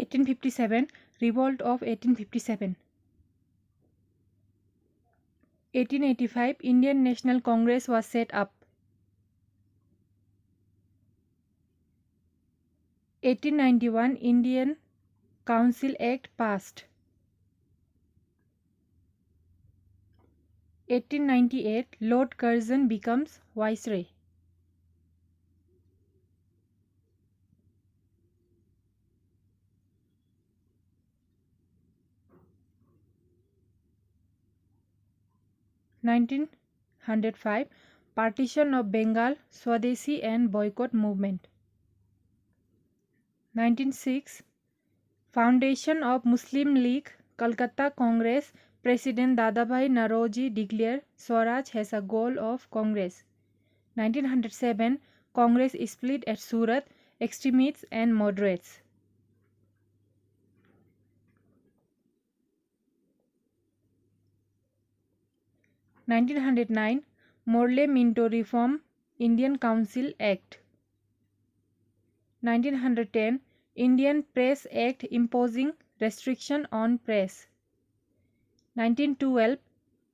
1857 Revolt of 1857. 1885 Indian National Congress was set up. 1891 Indian Council Act passed. 1898 Lord Curzon becomes Viceroy. 1905 Partition of Bengal, Swadeshi and Boycott Movement. 1906 Foundation of Muslim League, Calcutta Congress, President Dadabhai Naoroji declared Swaraj as a goal of Congress. 1907 Congress split at Surat, extremists and moderates. 1909 Morley-Minto Reform Indian Council Act. 1910 Indian Press Act imposing restriction on press. 1912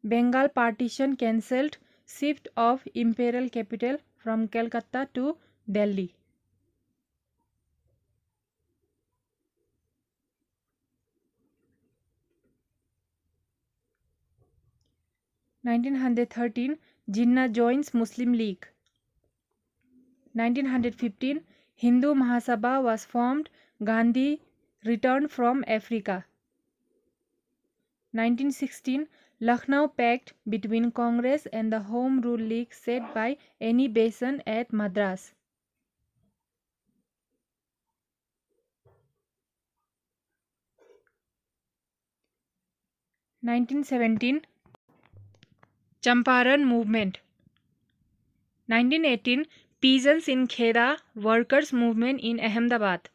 Bengal partition cancelled, shift of imperial capital from Calcutta to Delhi. 1913 Jinnah joins Muslim League. 1915 Hindu Mahasabha was formed, Gandhi returned from Africa. 1916 Lucknow Pact between Congress and the Home Rule League set by Annie Besant at Madras. 1917 Champaran Movement. 1918 Peasants in Kheda Workers Movement in Ahmedabad.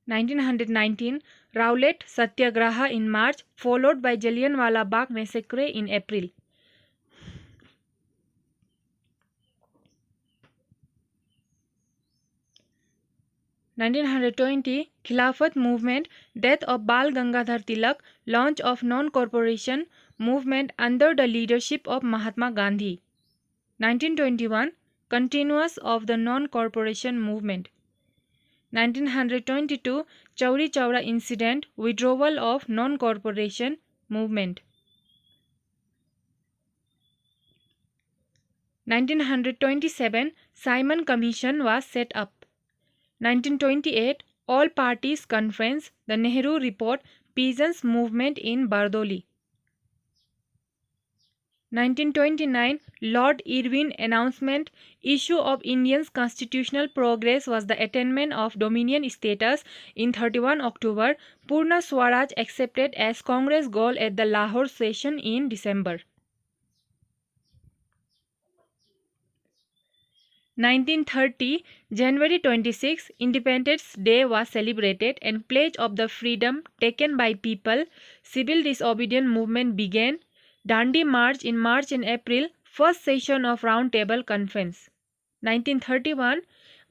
1919 Rowlatt Satyagraha in March, followed by Jallianwala Bagh massacre in April. 1920 Khilafat movement, death of Bal Gangadhar Tilak, launch of non-corporation movement under the leadership of Mahatma Gandhi. 1921 continuance of the non-corporation movement. 1922 Chauri Chaura incident, withdrawal of non-corporation movement. 1927 Simon Commission was set up. 1928 All Parties Conference, the Nehru Report, Peasants Movement in Bardoli. 1929 Lord Irwin announcement, issue of Indians' constitutional progress was the attainment of dominion status in 31 October, Purna Swaraj accepted as Congress goal at the Lahore session in December. 1930 January 26 Independence Day was celebrated and pledge of the freedom taken by people. Civil disobedience movement began. Dandi March in March and April, first session of Round Table Conference. 1931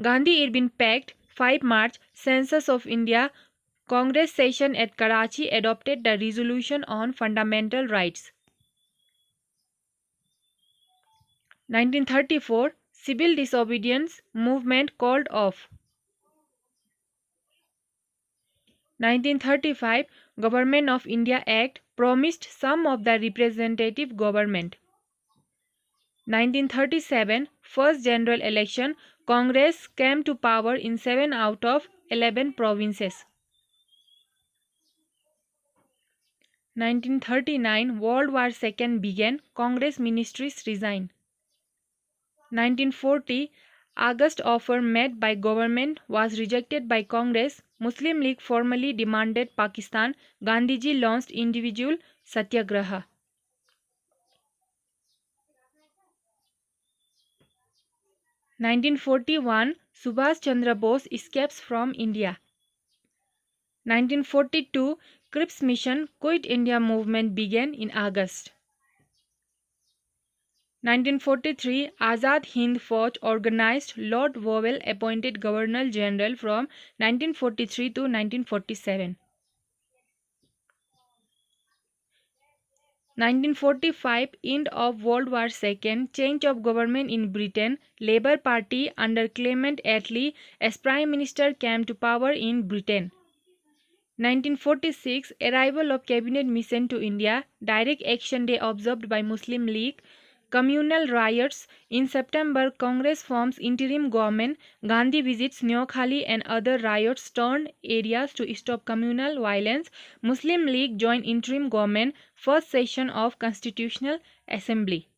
Gandhi Irwin Pact, 5 March, Census of India, Congress session at Karachi adopted the resolution on fundamental rights. 1934 Civil disobedience movement called off. 1935 Government of India Act promised some of the representative government. 1937 First general election, Congress came to power in 7 out of 11 provinces. 1939 World War II began, Congress ministries resigned. 1940 August offer made by government was rejected by Congress. Muslim League formally demanded Pakistan. Gandhiji launched individual satyagraha. 1941 Subhash Chandra Bose escapes from India. 1942 Cripps Mission Quit India movement began in August. 1943 Azad Hind Fauj organized. Lord Wovell appointed Governor General from 1943 to 1947. 1945 End of World War II. Change of government in Britain. Labour Party under Clement Attlee as Prime Minister came to power in Britain. 1946 Arrival of Cabinet Mission to India. Direct Action Day observed by Muslim League. Communal riots. In September, Congress forms interim government. Gandhi visits Noakhali and other riots turned areas to stop communal violence. Muslim League join interim government. First session of Constitutional Assembly.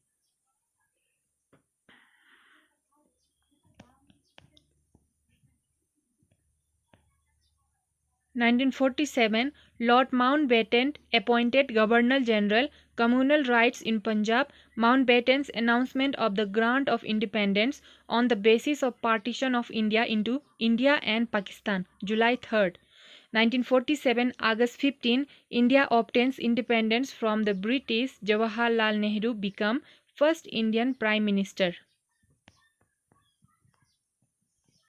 1947 Lord Mountbatten appointed Governor General. Communal riots in Punjab. Mountbatten's announcement of the grant of independence on the basis of partition of India into India and Pakistan. July 3rd. 1947 August 15 India obtains independence from the British. Jawaharlal Nehru become first Indian Prime Minister.